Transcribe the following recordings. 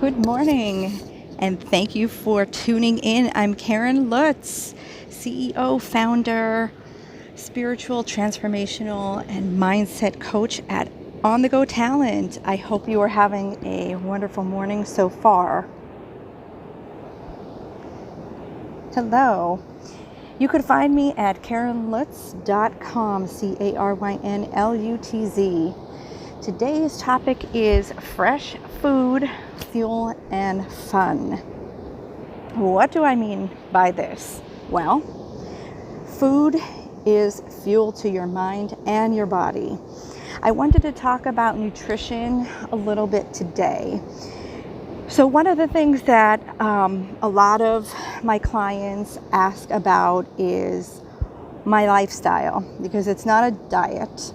Good morning, and thank you for tuning in. I'm Caryn Lutz, CEO, founder, spiritual, transformational, and mindset coach at On The Go Talent. I hope you are having a wonderful morning so far. Hello. You could find me at carynlutz.com, CarynLutz. Today's topic is fresh food, fuel, and fun. What do I mean by this? Well, food is fuel to your mind and your body. I wanted to talk about nutrition a little bit today. So one of the things that a lot of my clients ask about is my lifestyle, because it's not a diet.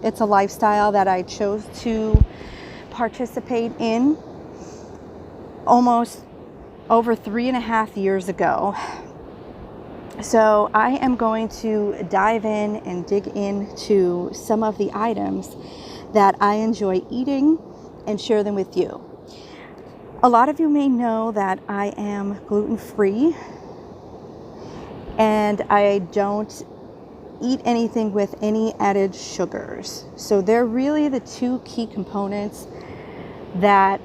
It's a lifestyle that I chose to participate in almost over 3.5 years ago. So I am going to dive in and dig into some of the items that I enjoy eating and share them with you. A lot of you may know that I am gluten-free and I don't eat anything with any added sugars. So they're really the two key components that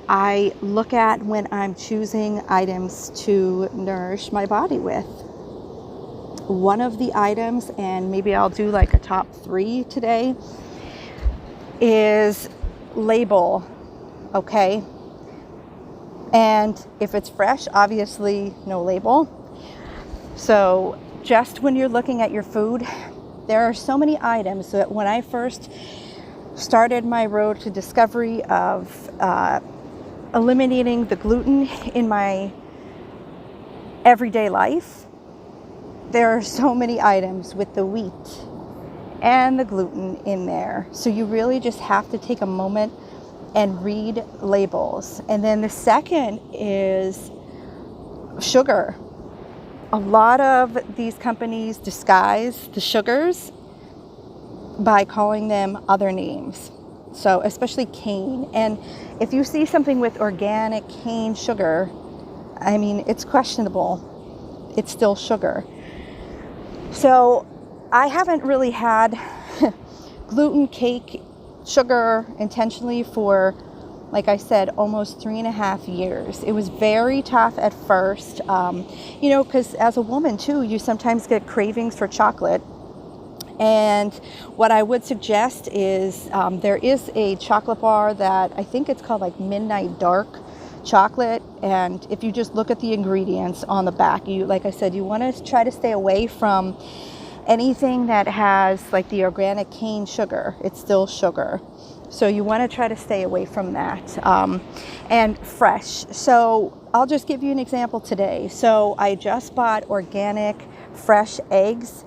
I look at when I'm choosing items to nourish my body with. One of the items, and maybe I'll do like a top 3 today, is label, okay? And if it's fresh, obviously no label. So just when you're looking at your food, there are so many items that when I first started my road to discovery of eliminating the gluten in my everyday life, there are so many items with the wheat and the gluten in there. So you really just have to take a moment and read labels. And then the second is sugar. A lot of these companies disguise the sugars by calling them other names. So especially cane. And if you see something with organic cane sugar, I mean, it's questionable. It's still sugar. So I haven't really had gluten, cake, sugar intentionally for, like I said, almost 3.5 years. It was very tough at first, because as a woman too, you sometimes get cravings for chocolate. And what I would suggest is there is a chocolate bar that I think it's called like Midnight Dark chocolate. And if you just look at the ingredients on the back, like I said, you want to try to stay away from anything that has like the organic cane sugar. It's still sugar. So you want to try to stay away from that. And fresh. So I'll just give you an example today. So I just bought organic fresh eggs,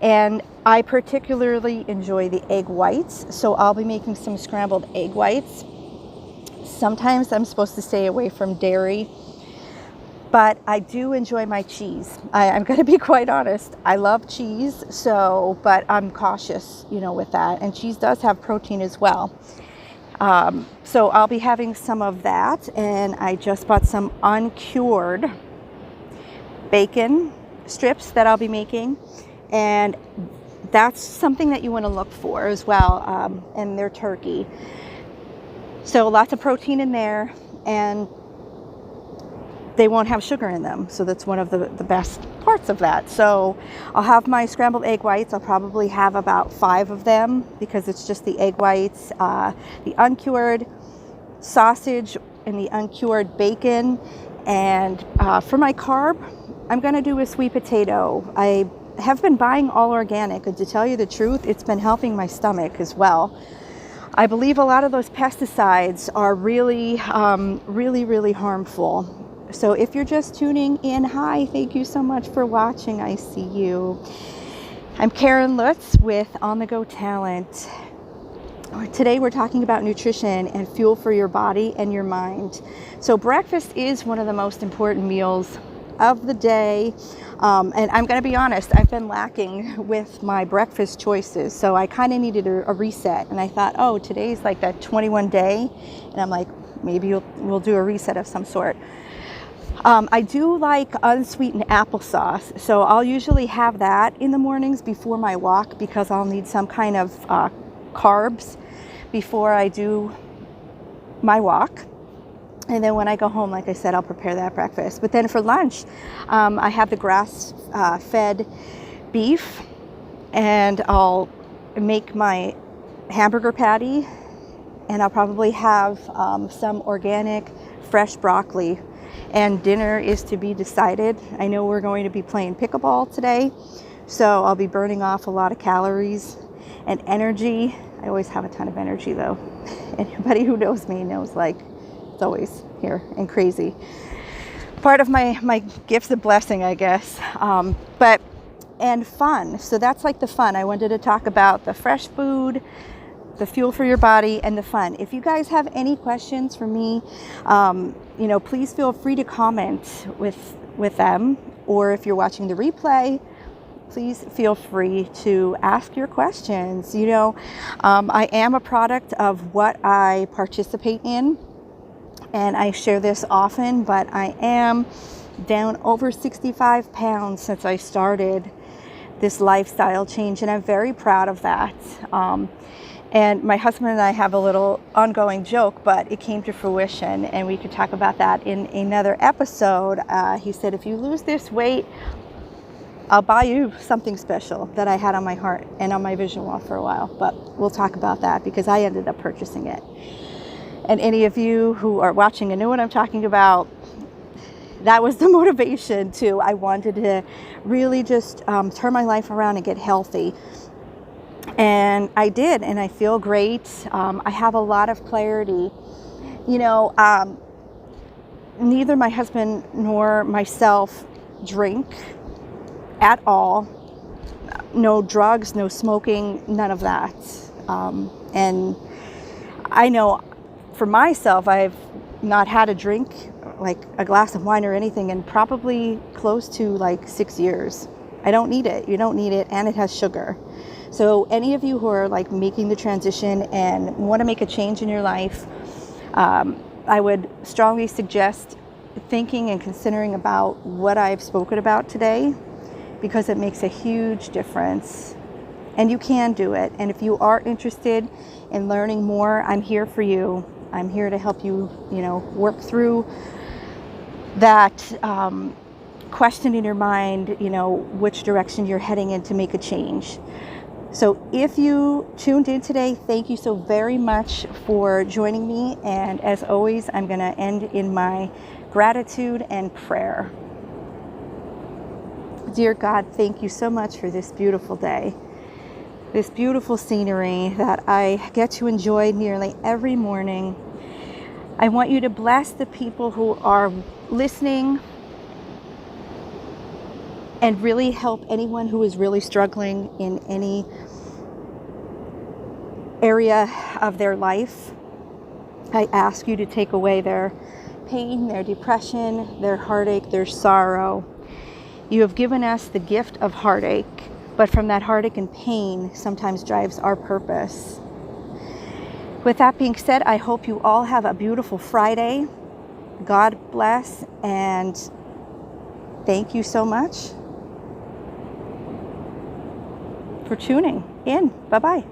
and I particularly enjoy the egg whites. So I'll be making some scrambled egg whites. Sometimes I'm supposed to stay away from dairy, but I do enjoy my cheese. I'm going to be quite honest. I love cheese, but I'm cautious, with that. And cheese does have protein as well. So I'll be having some of that. And I just bought some uncured bacon strips that I'll be making. And that's something that you want to look for as well. And they're turkey. So lots of protein in there. And they won't have sugar in them. So that's one of the best parts of that. So I'll have my scrambled egg whites. I'll probably have about 5 of them because it's just the egg whites, the uncured sausage and the uncured bacon. And for my carb, I'm going to do a sweet potato. I have been buying all organic, and to tell you the truth, it's been helping my stomach as well. I believe a lot of those pesticides are really harmful. So if you're just tuning in, hi, thank you so much for watching. I see you. I'm Caryn Lutz with On The Go Talent. Today we're talking about nutrition and fuel for your body and your mind. So breakfast is one of the most important meals of the day. And I'm going to be honest, I've been lacking with my breakfast choices. So I kind of needed a reset. And I thought, today's like that 21 day. And I'm like, maybe we'll do a reset of some sort. I do like unsweetened applesauce, so I'll usually have that in the mornings before my walk, because I'll need some kind of carbs before I do my walk. And then when I go home, like I said, I'll prepare that breakfast. But then for lunch, I have the grass-fed beef, and I'll make my hamburger patty, and I'll probably have some organic fresh broccoli. And dinner is to be decided. I know we're going to be playing pickleball today, so I'll be burning off a lot of calories and energy. I always have a ton of energy though. Anybody who knows me knows, like, it's always here and crazy. Part of my gift's a blessing, I guess. And fun. So that's like the fun. I wanted to talk about the fresh food, the fuel for your body, and the fun. If you guys have any questions for me, please feel free to comment with them. Or if you're watching the replay, please feel free to ask your questions. I am a product of what I participate in, and I share this often, but I am down over 65 pounds since I started this lifestyle change, and I'm very proud of that. And my husband and I have a little ongoing joke, but it came to fruition, and we could talk about that in another episode. He said, if you lose this weight, I'll buy you something special that I had on my heart and on my vision wall for a while. But we'll talk about that, because I ended up purchasing it. And any of you who are watching and know what I'm talking about, that was the motivation too. I wanted to really just turn my life around and get healthy. And I did, and I feel great. I have a lot of clarity. Neither my husband nor myself drink at all. No drugs, no smoking, none of that. And I know for myself, I've not had a drink, like a glass of wine or anything, in probably close to like 6 years. I don't need it. You don't need it, and it has sugar. So any of you who are like making the transition and want to make a change in your life, I would strongly suggest thinking and considering about what I've spoken about today, because it makes a huge difference, and you can do it. And if you are interested in learning more, I'm here for you. I'm here to help you, work through that question in your mind, which direction you're heading in to make a change. So if you tuned in today, thank you so very much for joining me. And as always, I'm going to end in my gratitude and prayer. Dear God, thank you so much for this beautiful day, this beautiful scenery that I get to enjoy nearly every morning. I want you to bless the people who are listening, and really help anyone who is really struggling in any area of their life. I ask you to take away their pain, their depression, their heartache, their sorrow. You have given us the gift of heartache, but from that heartache and pain sometimes drives our purpose. With that being said, I hope you all have a beautiful Friday. God bless, and thank you so much for tuning in. Bye-bye.